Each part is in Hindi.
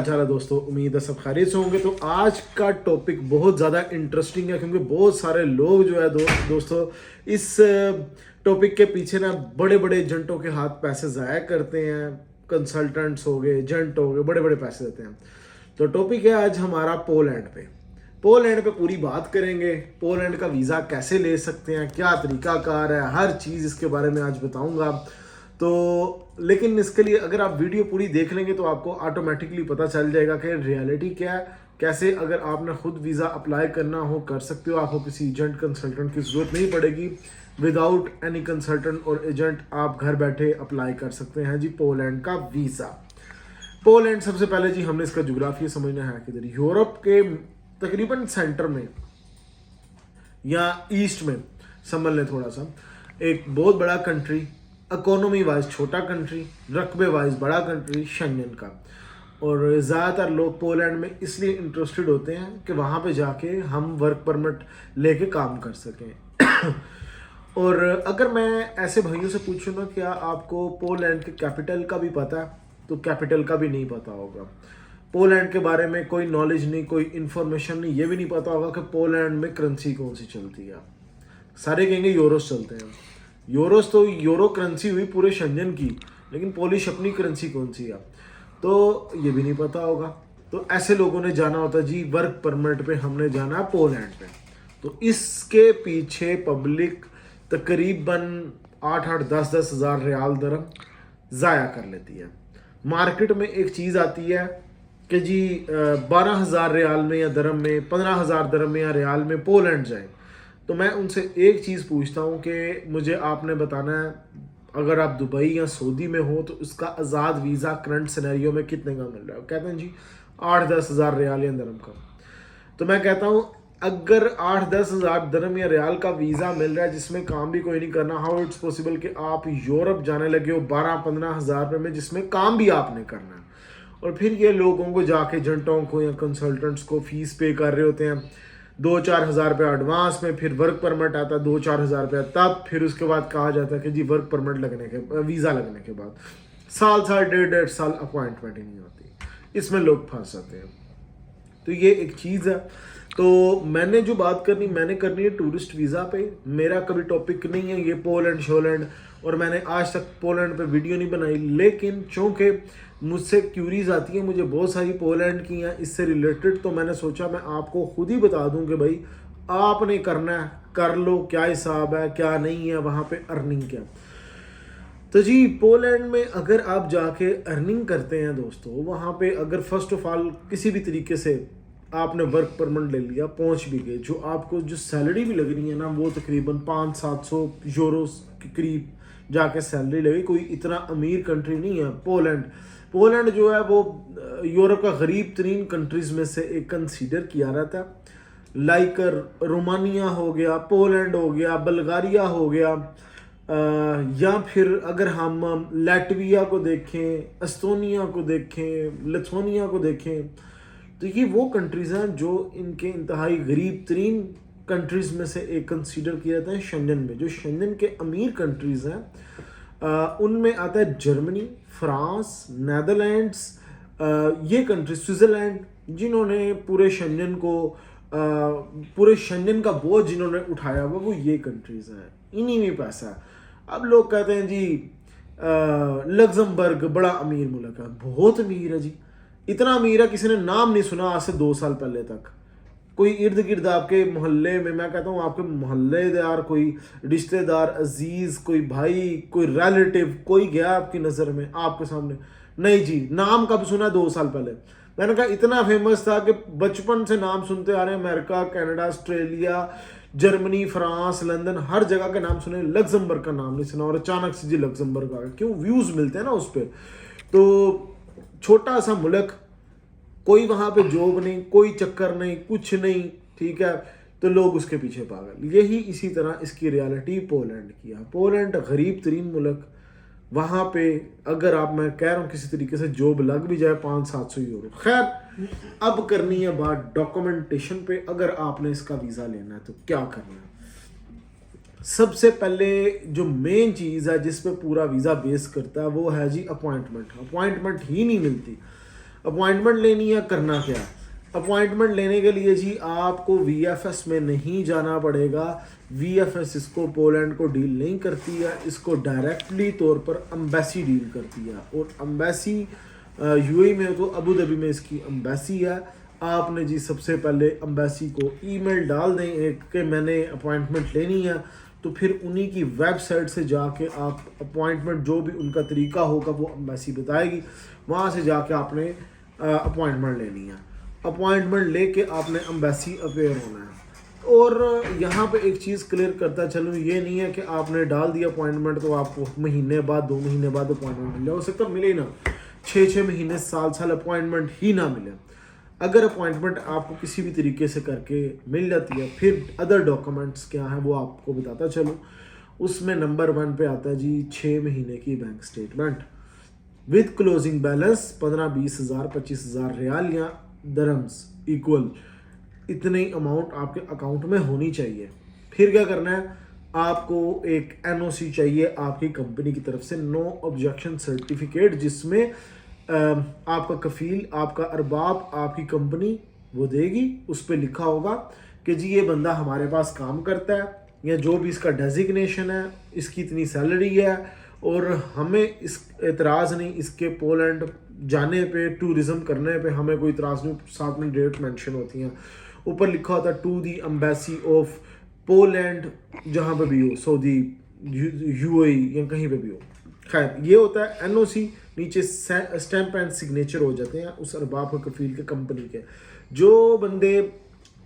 हाल है दोस्तों, उम्मीद है सब खैरियत से होंगे। तो आज का टॉपिक बहुत ज़्यादा इंटरेस्टिंग है क्योंकि बहुत सारे लोग जो है दोस्तों इस टॉपिक के पीछे ना बड़े बड़े एजेंटों के हाथ पैसे ज़ाया करते हैं। कंसल्टेंट्स हो गए, एजेंट हो गए, बड़े बड़े पैसे देते हैं। तो टॉपिक है आज हमारा पोलैंड पे। पोलैंड पे पूरी बात करेंगे। पोलैंड का वीज़ा कैसे ले सकते हैं, क्या तरीकाकार है, हर चीज़ इसके बारे में आज बताऊंगा। तो लेकिन इसके लिए अगर आप वीडियो पूरी देख लेंगे तो आपको ऑटोमेटिकली पता चल जाएगा कि रियलिटी क्या है, कैसे अगर आपने खुद वीज़ा अप्लाई करना हो कर सकते हो। आपको किसी एजेंट कंसल्टेंट की ज़रूरत नहीं पड़ेगी। विदाउट एनी कंसल्टेंट और एजेंट आप घर बैठे अप्लाई कर सकते हैं जी पोलैंड का वीज़ा। पोलैंड सबसे पहले जी हमने इसका जोग्राफिया समझना है किधर। यूरोप के तकरीबन सेंटर में या ईस्ट में समझ लें थोड़ा सा, एक बहुत बड़ा कंट्री, इकोनॉमी वाइज छोटा कंट्री, रकबे वाइज बड़ा कंट्री, शेंगन का। और ज़्यादातर लोग पोलैंड में इसलिए इंटरेस्टेड होते हैं कि वहाँ पे जाके हम वर्क परमिट लेके काम कर सकें। और अगर मैं ऐसे भाइयों से पूछूँ ना, क्या आपको पोलैंड के कैपिटल का भी पता है, तो कैपिटल का भी नहीं पता होगा। पोलैंड के बारे में कोई नॉलेज नहीं, कोई इन्फॉर्मेशन नहीं, ये भी नहीं पता होगा कि पोलैंड में करेंसी कौन सी चलती है। सारे कहेंगे यूरोस चलते हैं। यूरोस तो यूरो करेंसी हुई पूरे शेंजन की, लेकिन पोलिश अपनी करेंसी कौन सी है तो ये भी नहीं पता होगा। तो ऐसे लोगों ने जाना होता जी वर्क परमिट पे, हमने जाना पोलैंड पे। तो इसके पीछे पब्लिक तकरीबन 8-10 हज़ार रियाल दरम ज़ाया कर लेती है। मार्केट में एक चीज़ आती है कि जी 12,000 रियाल में या दरम में, 15,000 दरम में या रियाल में पोलैंड जाए। तो मैं उनसे एक चीज़ पूछता हूँ कि मुझे आपने बताना है, अगर आप दुबई या सऊदी में हो तो उसका आज़ाद वीज़ा करंट सिनेरियो में कितने का मिल रहा है। कहते हैं जी 8-10 हज़ार रियाल या दरम का। तो मैं कहता हूँ अगर 8-10 हज़ार दरम या रियाल का वीज़ा मिल रहा है जिसमें काम भी कोई नहीं करना, हाउ इट्स पॉसिबल कि आप यूरोप जाने लगे हो 12-15 हज़ार रुपये में, जिसमें काम भी आपने करना है। और फिर ये लोगों को जाके एजेंटों को या कंसल्टेंट्स को फीस पे कर रहे होते हैं 2-4 हज़ार रुपये एडवांस में। फिर वर्क परमिट आता है 2-4 हज़ार रुपये, तब फिर उसके बाद कहा जाता है कि जी वर्क परमिट लगने के, वीज़ा लगने के बाद साल 1.5 साल अपॉइंटमेंट ही नहीं होती। इसमें लोग फंस जाते हैं। तो ये एक चीज़ है। तो मैंने जो बात करनी, मैंने करनी है टूरिस्ट वीज़ा पे। मेरा कभी टॉपिक नहीं है ये पोलैंड शोलैंड, और मैंने आज तक पोलैंड पे वीडियो नहीं बनाई। लेकिन चूँकि मुझसे क्यूरीज आती है, मुझे बहुत सारी पोलैंड की हैं इससे रिलेटेड, तो मैंने सोचा मैं आपको खुद ही बता दूं कि भाई आपने करना है कर लो, क्या हिसाब है क्या नहीं है, वहाँ पे अर्निंग क्या। तो जी पोलैंड में अगर आप जाके अर्निंग करते हैं दोस्तों, वहाँ पे अगर फर्स्ट ऑफ ऑल किसी भी तरीके से आपने वर्क परमिट ले लिया, पहुँच भी गए, जो आपको जो सैलरी भी लग रही है ना वो तकरीबन 500-700 यूरो के करीब जाके सैलरी लगी। कोई इतना अमीर कंट्री नहीं है पोलैंड। पोलैंड जो है वो यूरोप का गरीब तरीन कंट्रीज़ में से एक कंसीडर किया रहता है। लाइक रोमानिया हो गया, पोलैंड हो गया, बल्गारिया हो गया, या फिर अगर हम लैटविया को देखें, एस्टोनिया को देखें, लिथुआनिया को देखें, तो ये वो कंट्रीज़ हैं जो इनके इंतहाई गरीब तरीन कंट्रीज़ में से एक कंसीडर किया जाता है शेंजन में। जो शेंजन के अमीर कंट्रीज़ हैं उनमें आता है जर्मनी, फ्रांस, नेदरलैंड्स, ये कंट्री, स्विट्ज़रलैंड, जिन्होंने पूरे शेंजन को पूरे शेंजन का बोझ जिन्होंने उठाया हुआ वो ये कंट्रीज़ हैं। इन्हीं में पैसा है। अब लोग कहते हैं जी लग्जमबर्ग बड़ा अमीर मुल्क है, बहुत अमीर है जी। इतना अमीर है किसी ने नाम नहीं सुना आज से 2 साल पहले तक। कोई इर्द गिर्द आपके मोहल्ले में, मैं कहता हूँ आपके मोहल्लेदार, कोई रिश्तेदार, अजीज, कोई भाई, कोई रिलेटिव, कोई गया आपकी नज़र में आपके सामने, नहीं जी नाम कब सुना 2 साल पहले। मैंने कहा इतना फेमस था कि बचपन से नाम सुनते आ रहे हैं, America, Canada, Australia, Germany, France, London, हर जगह के नाम सुने, लग्जमबर्ग का नाम नहीं सुना। और अचानक से जी लग्जमबर्ग आ गया, क्यों? व्यूज़ मिलते हैं ना उस पर। तो छोटा सा मुल्क, कोई वहाँ पे जॉब नहीं, कोई चक्कर नहीं, कुछ नहीं, ठीक है, तो लोग उसके पीछे पागल। यही इसी तरह इसकी रियलिटी पोलैंड की है। पोलैंड गरीब तरीन मुल्क, वहाँ पे अगर आप, मैं कह रहा हूँ किसी तरीके से जॉब लग भी जाए 500-700 यूरो। खैर अब करनी है बात डॉक्यूमेंटेशन पे। अगर आपने इसका वीज़ा लेना है तो क्या करना है। सबसे पहले जो मेन चीज़ है जिस पे पूरा वीज़ा बेस करता है वो है जी अपॉइंटमेंट। अपॉइंटमेंट ही नहीं मिलती। अपॉइंटमेंट लेनी है, करना क्या है? अपॉइंटमेंट लेने के लिए जी आपको वीएफएस में नहीं जाना पड़ेगा। वीएफएस इसको पोलैंड को डील नहीं करती है, इसको डायरेक्टली तौर पर एम्बेसी डील करती है। और एम्बेसी यूएई में तो अबू धाबी में इसकी एम्बेसी है। आपने जी सबसे पहले एम्बेसी को ईमेल डाल दें एक कि मैंने अपॉइंटमेंट लेनी है, तो फिर उन्हीं की वेबसाइट से जाके आप अपॉइंटमेंट जो भी उनका तरीका होगा वो एम्बेसी बताएगी, वहाँ से जाके आपने अपॉइंटमेंट लेनी है। अपॉइंटमेंट लेके आपने एम्बेसी अपेयर होना है। और यहाँ पे एक चीज़ क्लियर करता चलूँ, ये नहीं है कि आपने डाल दिया अपॉइंटमेंट तो आपको महीने बाद 2 महीने बाद अपॉइंटमेंट मिल जाए। हो सकता मिले ही ना, 6 महीने साल अपॉइंटमेंट ही ना मिले। अगर अपॉइंटमेंट आपको किसी भी तरीके से करके मिल जाती है, फिर अदर डॉक्यूमेंट्स क्या हैं वो आपको बताता चलूँ। उसमें नंबर 1 पे आता है जी 6 महीने की bank statement with closing balance 15-20 हज़ार 25 हज़ार रियाल या दरम्स इक्वल, इतनी अमाउंट आपके अकाउंट में होनी चाहिए। फिर क्या करना है, आपको एक एनओसी चाहिए आपकी कंपनी की तरफ से, नो ऑब्जेक्शन सर्टिफिकेट, जिसमें आपका कफील, आपका अरबाब, आपकी कंपनी वो देगी। उस पर लिखा होगा कि जी ये बंदा हमारे पास काम करता है, या जो भी इसका डेजिग्नेशन है, इसकी इतनी सैलरी है, और हमें इस एतराज़ नहीं, इसके पोलैंड जाने पे, टूरिज़म करने पे हमें कोई इतराज़ नहीं। साथ में डेट मेंशन होती हैं, ऊपर लिखा होता है to the embassy of Poland, जहाँ पे भी हो, सऊदी, यूएई या कहीं पे भी हो। खैर ये होता है एनओसी, नीचे स्टैम्प एंड सिग्नेचर हो जाते हैं उस अरबाब के, कफील के, कंपनी के। जो बंदे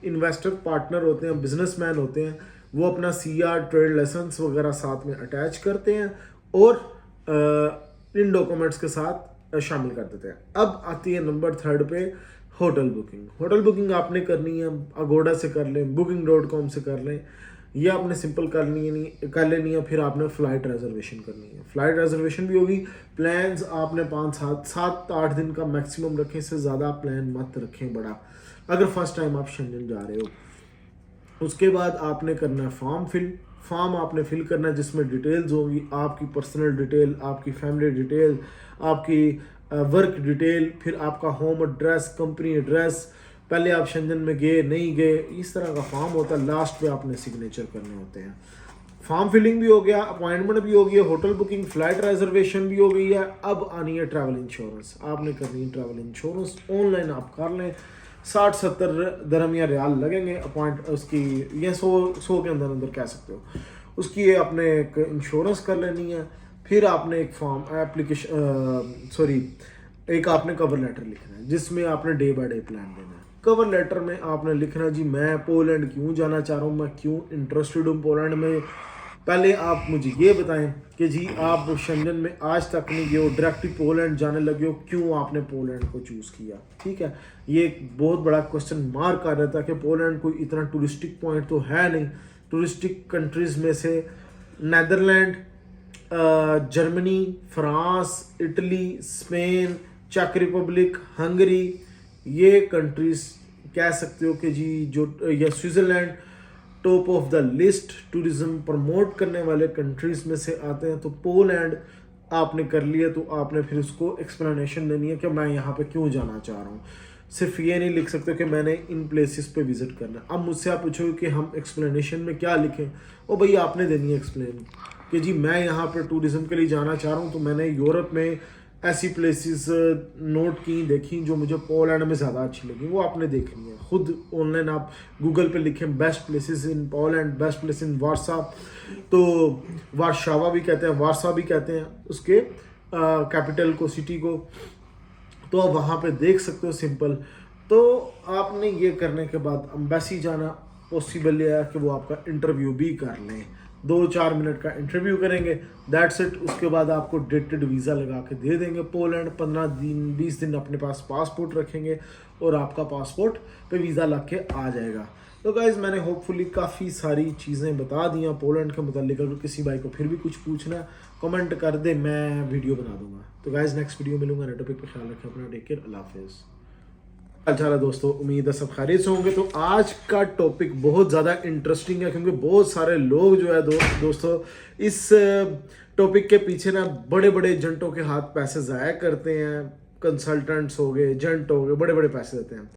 इन्वेस्टर पार्टनर होते हैं, बिजनेसमैन होते हैं, वो अपना सीआर, ट्रेड लाइसेंस वगैरह साथ में अटैच करते हैं और इन डॉक्यूमेंट्स के साथ शामिल कर देते हैं। अब आती है नंबर 3 पे होटल बुकिंग। होटल बुकिंग आपने करनी है, अगोडा से कर लें, booking.com से कर लें, ये आपने सिंपल कर लेनी है। फिर आपने फ़्लाइट रिजर्वेशन करनी है, फ़्लाइट रिजर्वेशन भी होगी। प्लान्स आपने 5-7-8 दिन का मैक्सिमम रखें, इससे ज़्यादा प्लान मत रखें बड़ा, अगर फर्स्ट टाइम आप शेंजन जा रहे हो। उसके बाद आपने करना है फॉर्म आपने फिल करना है, जिसमें डिटेल्स होंगी, आपकी पर्सनल डिटेल, आपकी फैमिली डिटेल, आपकी वर्क डिटेल, फिर आपका होम एड्रेस, कंपनी एड्रेस, पहले आप शेंजन में गए नहीं गए, इस तरह का फॉर्म होता है। लास्ट पे आपने सिग्नेचर करने होते हैं। फॉर्म फिलिंग भी हो गया, अपॉइंटमेंट भी हो गई है, होटल बुकिंग, फ्लाइट रिजर्वेशन भी हो गई है। अब आनी है ट्रैवल इंश्योरेंस। आपने करनी है ट्रैवल इंश्योरेंस, ऑनलाइन आप कर लें, 60-70 दरम या रियाल लगेंगे उसकी, या 100 के अंदर कह सकते हो। उसकी आपने एक इंश्योरेंस कर लेनी है। फिर आपने एक एक आपने कवर लेटर लिखना है, जिसमें आपने डे बाय डे प्लान देना है। कवर लेटर में आपने लिखना है जी मैं पोलैंड क्यों जाना चाह रहा हूँ, मैं क्यों इंटरेस्टेड हूँ पोलैंड में। पहले आप मुझे ये बताएं कि जी आप शेंजन में आज तक नहीं गए हो, डायरेक्ट पोलैंड जाने लगे हो, क्यों आपने पोलैंड को चूज़ किया। ठीक है, ये एक बहुत बड़ा क्वेश्चन मार्क आ रहा था कि पोलैंड कोई इतना टूरिस्टिक पॉइंट तो है नहीं। टूरिस्टिक कंट्रीज़ में से Netherland, Germany, France, Italy, Spain, चेक रिपब्लिक, हंगरी, ये कंट्रीज़ कह सकते हो कि जी जो, या Switzerland top of the list tourism promote करने वाले कंट्रीज़ में से आते हैं। तो पोलैंड आपने कर लिया, तो आपने फिर उसको एक्सप्लेनेशन देनी है कि मैं यहाँ पे क्यों जाना चाह रहा हूँ। सिर्फ ये नहीं लिख सकते कि मैंने इन प्लेसेस पे विज़िट करना। अब मुझसे आप पूछोगे कि हम एक्सप्लेनेशन में क्या लिखें, ओ भाई आपने देनी है एक्सप्लेन कि जी मैं यहाँ पर टूरिज़्म के लिए जाना चाह रहा हूँ, तो मैंने यूरोप में ऐसी प्लेसेस नोट की, देखी जो मुझे पोलैंड में ज़्यादा अच्छी लगी, वो आपने देखनी है। खुद ऑनलाइन आप गूगल पे लिखें best places in Poland, best place in Warsaw, तो वार्शावा भी कहते हैं, वार्सा भी कहते हैं उसके कैपिटल को, सिटी को, तो आप वहाँ पे देख सकते हो सिंपल। तो आपने ये करने के बाद एम्बेसी जाना, पॉसिबल है कि वो आपका इंटरव्यू भी कर लें, 2-4 मिनट का इंटरव्यू करेंगे, दैट्स इट। उसके बाद आपको डेटेड वीज़ा लगा के दे देंगे पोलैंड। 15-20 दिन अपने पास पासपोर्ट रखेंगे और आपका पासपोर्ट पे वीज़ा लग के आ जाएगा। तो गाइज़ मैंने होपफुली काफ़ी सारी चीज़ें बता दी हैं पोलैंड के मुतालिक। अगर किसी भाई को फिर भी कुछ पूछना है कमेंट कर दे, मैं वीडियो बना दूंगा। तो गाइज़ नेक्स्ट वीडियो मिलूंगा, नए टॉपिक पर ख्याल रखें अपना, टेक केयर, अल्लाह हाफिज़। अच्छा दोस्तों, उम्मीद है सब खैरियत से होंगे। तो आज का टॉपिक बहुत ज़्यादा इंटरेस्टिंग है, क्योंकि बहुत सारे लोग जो है दोस्तों इस टॉपिक के पीछे ना बड़े बड़े एजेंटों के हाथ पैसे ज़ाया करते हैं। कंसल्टेंट्स हो गए, एजेंट हो गए, बड़े बड़े पैसे देते हैं।